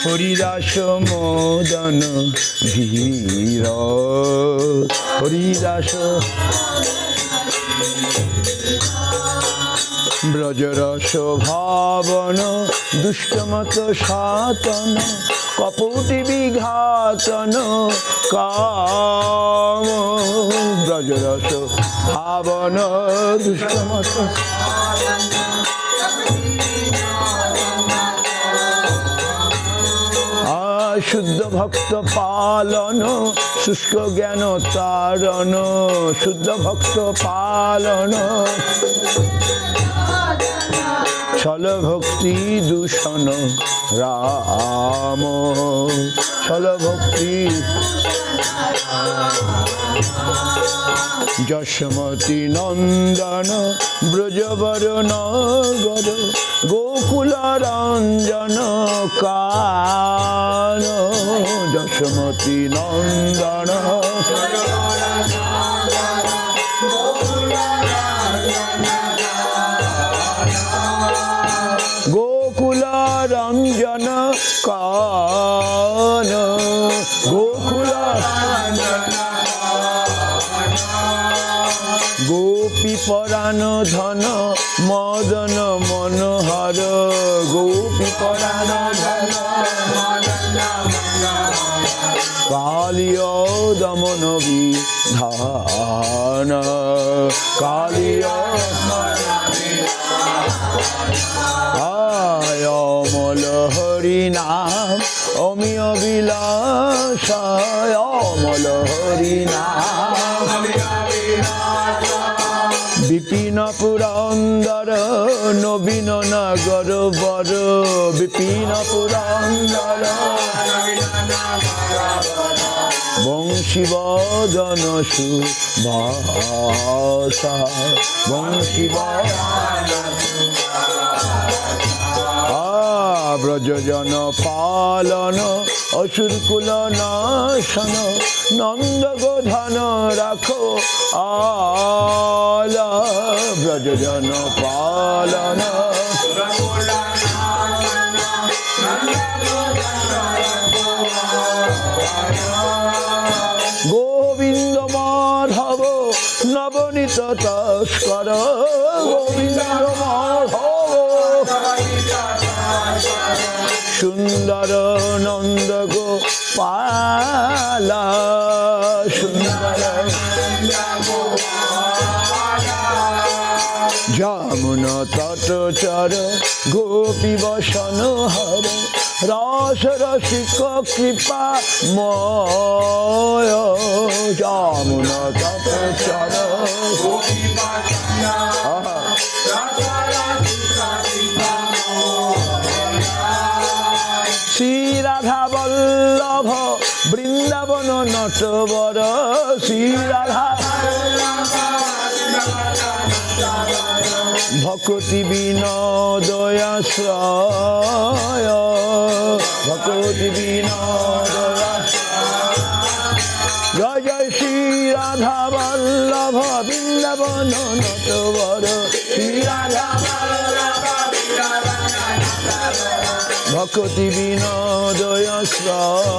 হরিদাস মোদন ধীর হরিদাস ব্রজরস ভাবন দুষ্টমত সাতন কপটি বিঘাতন কাম ব্রজরস ভাবন দুষ্টমত শুদ্ধ ভক্ত পালন শুষ্ক জ্ঞান তারণ শুদ্ধ ভক্ত পালন ছল ভক্তি দূষণ রাম ছল ভক্তি যশমতি নন্দন ব্রজবর নগর গোকুল রঞ্জন কান যশমতি নন্দন গোকুল রঞ্জন কান গোকুল গোপী পরাণ ধন মদন মনোহর গোপী পরাণ ধন কালীয় দমন বিধান কালীয় অমল হরি নাম অমিয় বিলাস অমল হরি নাম বিপিন পুরন্দর নবীন নগর বর বিপিন পুরন্দর বংশী বদন সুভাষা বংশী ব্রজজন পালন অসুর কুল নাশন নন্দ গোধন রাখো আল ব্রজজন পালন গোবিন্দ মাধব নবনীত তস্কর গোবিন্দ মাধব সুন্দর নন্দ গোপাল সুন্দর যমুনা তটচর গোপী বসন হর রস রসিক কৃপা ময় যমুনা তটচর শ্রী রাধা বল্লভ বৃন্দাবন নটবর শ্রী রাধা ভক্তি বিনোদয়াশ্রয় ভক্তি বিনোদয়াশ্রয় জয় জয় শ্রী রাধা বল্লভ বৃন্দাবন নটবর শ্রী রাধা ভক্তি বিনোদয়াশ্রয়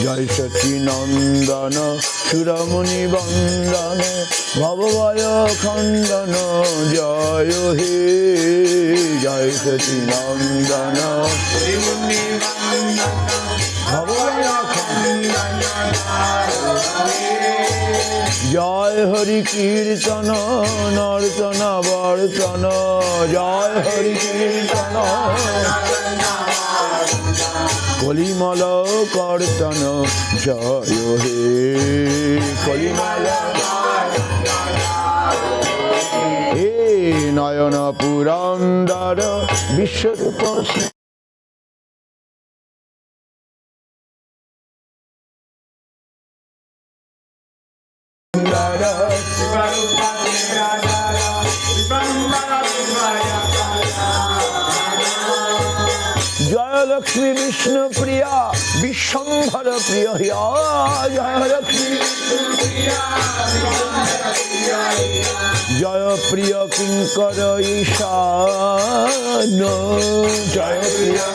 জয় সচিনন্দন সুরমুনি বন্দন ভবভয় খণ্ডন জয় হে জয় সচিনন্দন ভবভয় খণ্ডন জয় হরি কীর্তন নর্তন বর্তন জয় হরি কীর্তন কলিমল কর্তন জয় হে কলিমল হে নয়ন পুরন্দর বিশ্বরূপ জয় লক্ষ্মী বিষ্ণু প্রিয়া বিশ্বম্ভর প্রিয় হিয়া জয় লক্ষ্মী জয় প্রিয় কিঙ্কর ঈশান জয় প্রিয়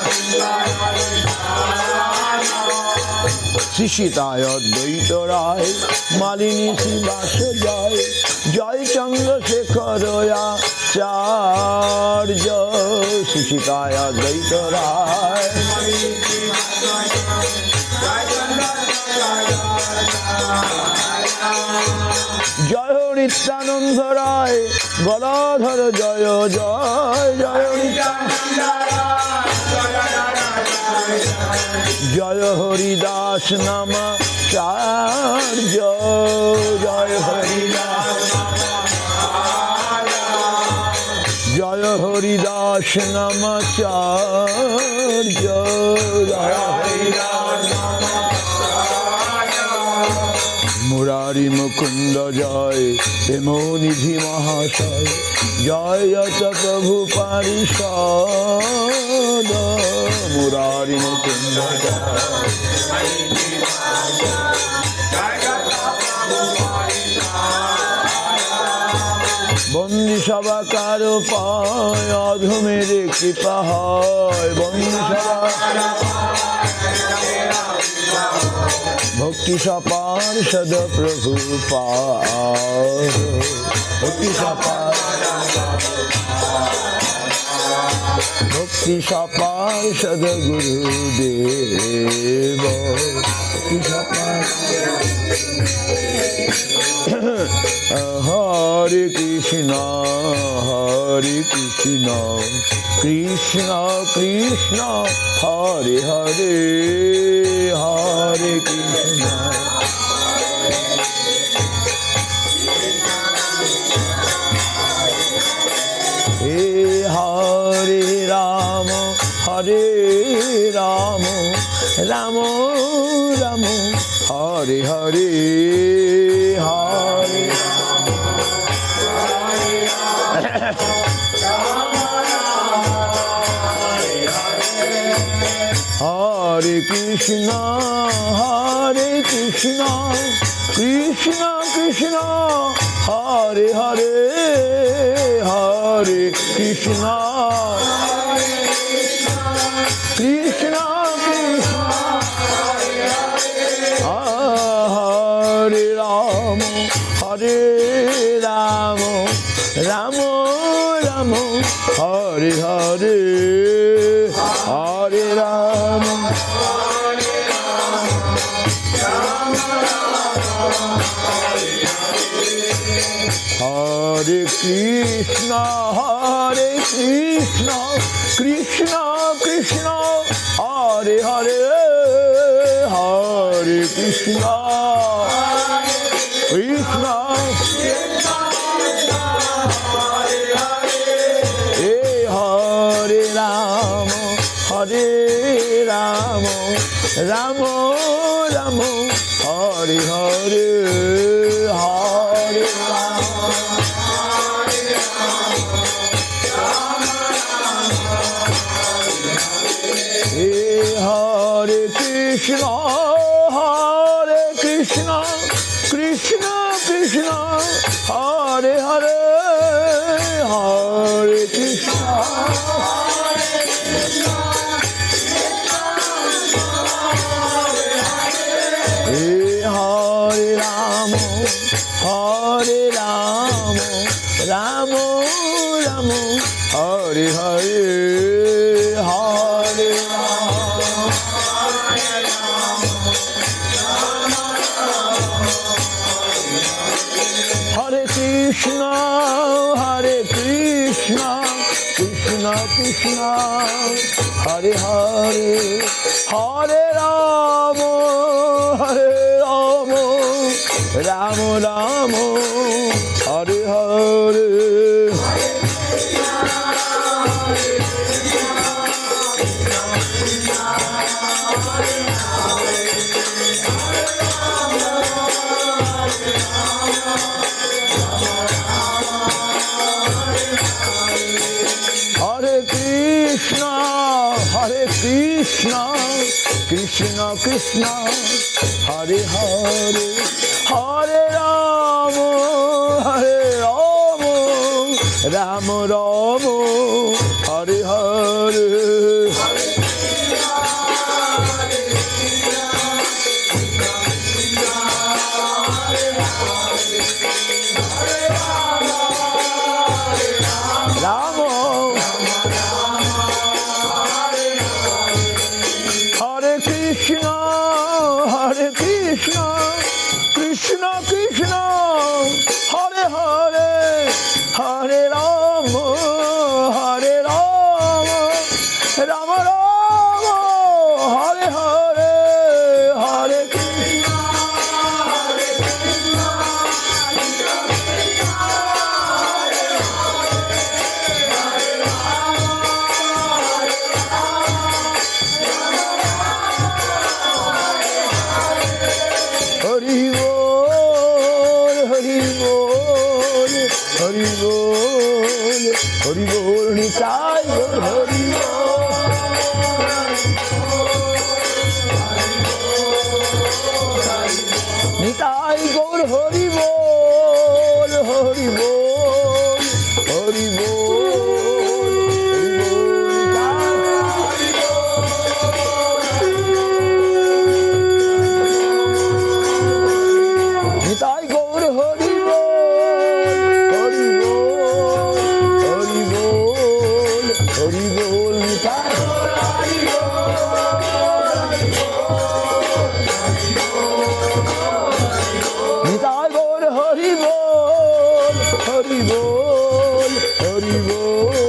শ্রীসীতায় দ্বৈত রায় মালিনী শ্রীবাস জয় জয় চন্দ্রশেখর আচার্য শ্রীসীতায় দ্বৈত রায় জয় নিত্যানন্দ রায় গলাধর জয় জয় জয় নিত্যানন্দ জয় হরিদাস নামাচার্য জয় হরিদাস জয় হরিদাস নামাচার্য জয় হরিদাস মুরারি মুকুন্দ জয় প্রেমনিধি মহাশয় জয় যত প্রভু পারিষদ মুরারি মুকুন্দ বন্দি সভা কারো পায় অধমের কৃপা হয় বন্দি সভা ভক্তি সপার্ষদ প্রভু পায় ভক্তি ভক্তি সপার্ষদ গুরুদেব হরে কৃষ্ণ কৃষ্ণ কৃষ্ণ হরে হরে হরে কৃষ্ণ হে হরে রাম রাম রাম হরে হরে হরে হরে কৃষ্ণ কৃষ্ণ কৃষ্ণ হরে হরে হরে কৃষ্ণ কৃষ্ণ কৃষ্ণ হরে রাম রাম রাম হরে হরে হরে রাম হরে কৃষ্ণ কৃষ্ণ কৃষ্ণ হরে হরে হরে কৃষ্ণ কৃষ্ণ হে হরে রাম রাম রাম হরে হরে হরে হে হরে Krishna Krishna Krishna Hare Hare Hare Krishna Hare Hare Krishna, Hare Krishna, Krishna Krishna, Hare Hare, Hare Rama, Hare Rama, Rama Rama, Hare Hare. Hare Krishna, Hare Krishna, Krishna Krishna, Hare Hare, Hare Rama, Hare Rama, Rama Rama, Hare Hare. Hare Krishna, Hare Krishna, Krishna Krishna, Hare Hare, Hare Rama, Hare Rama, Rama Rama, Hare Hare, Hare Krishna, Hare Krishna, Hari Bol, Hari Bol, Hari Bol, Hari Bol, Nitai Bol, Hari Bol, Nitai Bol, Hari Bol, Hari Bol, Hari Bol, Nitai Gaur Hari Bol, Hari Bol, Hari Bol, Hari Bol, Nitai Gaur Hari Bol, Nitai Gaur Hari Bol, Hari Bol, Hari Bol,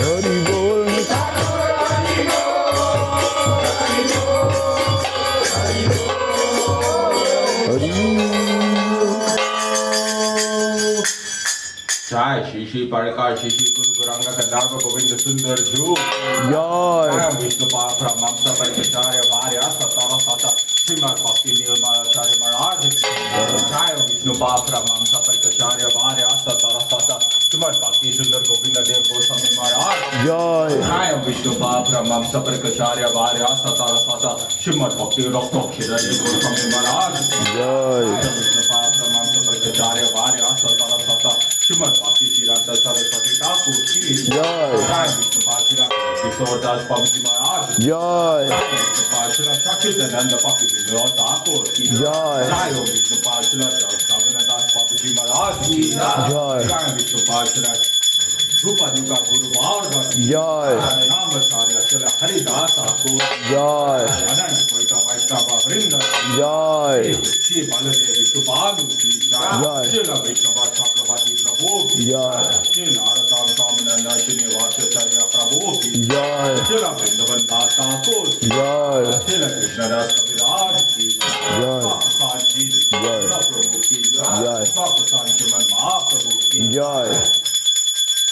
Hari Bol, Nitai Gaur Hari Bol, Hari Bol. Jai Shri Shri Parikar Shri Shri Guru Gauranga Gandharva Govinda Sundar Ju Jai. Jai Vishnu Patra Mamsa Parikacharya Varya Satara Sata Srimad Bhakti Nirmalacharya Maharaj Jai Vishnu Patra Mamsa Parikacharya Varya Satara Sata Srimad Bhakti Sundar Govinda Dev Goswami Maharaj Jai. Jai Vishnu Patra Mamsa Parikacharya Varya Satara Sata Srimad Bhakti Raktokshira Dev Goswami Maharaj Jai. Jai Vishnu Patra Mamsa Parikacharya Varya Satara Sata Srimad Bhakti Siddhanta Saraswati Thakur ki Jai. Jai Vishnu Patra Kishore Das Babaji Maharaj Jai. Jai Vishnu Patra Sachidananda Bhakti Vinod Thakur ki Jai. Jai Vishnu Patra Jagannath Das Babaji Maharaj ki Jai. Jai Vishnu Patra Rupa Nuga Guru Varga ki Jai. Namacharya Shala Haridas Thakur Jai. Anand Koita Vaishnava Vrinda Jai. Shri Baladevi Subhalu ki Jai. Shila Vaishnava Chakravati Prabhu ki Jai. Shri Naratam Samananda Shri Vasacharya Prabhu ki Jai. Shila Vrindavan Das Thakur ki Jai. Shila Krishna Das Kaviraj ki Jai. Prabhupada ji Jai. Prabhu ki Jai. Prabhupada Jiman Mahaprabhu ki Jai.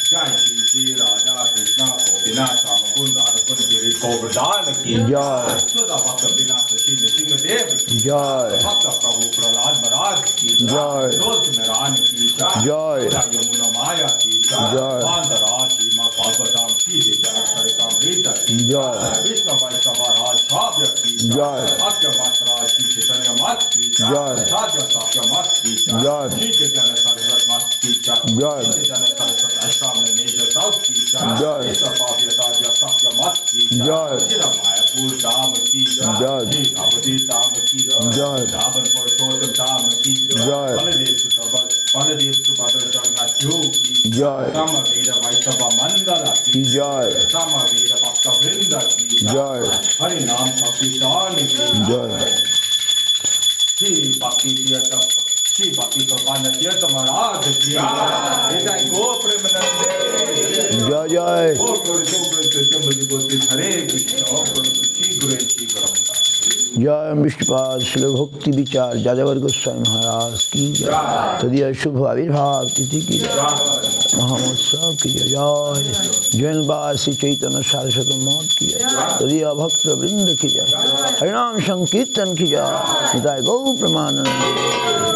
Jai Shri Shri Radha Krishna Gopinatha Mukunda Arakund Giri Govardhan ki Jai. Sudha Bhakta Vinatha Shri Nrsimhadev ki Jai. Bhakta Prabhu Prahlad Maharaj ki Jai. Tulsi Maharani ki Jai. Yamuna Maya ki Jai. Bandara ki Ma Bhagavatam ki Jai Saritam Rita ki Jai. Vishnu Vaishnava Raj Shabya ki Jai. Akya Matra Shri Chaitanya Mat ki Jai. Sadhya Sakya Mat ki Jai. Shri Chaitanya Saraswat Mat ki Jai. Shri Chaitanya Saraswat Ashram Nejha South ki Jai. Issa Bhavya Sadhya Sakya Mat ki Jai. Shri Mayapur Dham ki Jai. Shri Avadi Dham ki Jai. Dhaban Purushottam Dham ki Jai. Baladev Sutta Baldev Subhadra Jagannath जो की जय। समवेद वैष्णव मंडल की जय। समवेद भक्त वृंद की जय। हरि नाम संकीर्तन की जय। श्री भक्ति तीर्थ श्री भक्ति प्रबंध तीर्थ महाराज की जय। गो प्रेमानंदे जय जय। गो हरे कृष्ण श्री गुरु श्री गरमदास जय विष्णुपाद श्री भक्ति विचार जादवर गोस्वामी महाराज की जय। तदीय शुभ आविर्भाव तिथि की जय। महोत्सव की जय। जय जैनवासी चैतन्य सारस्वत मौत की जय। तदीय भक्त वृंद की जय। हरिनाम संकीर्तन की जय। निताय गौ प्रमानंद।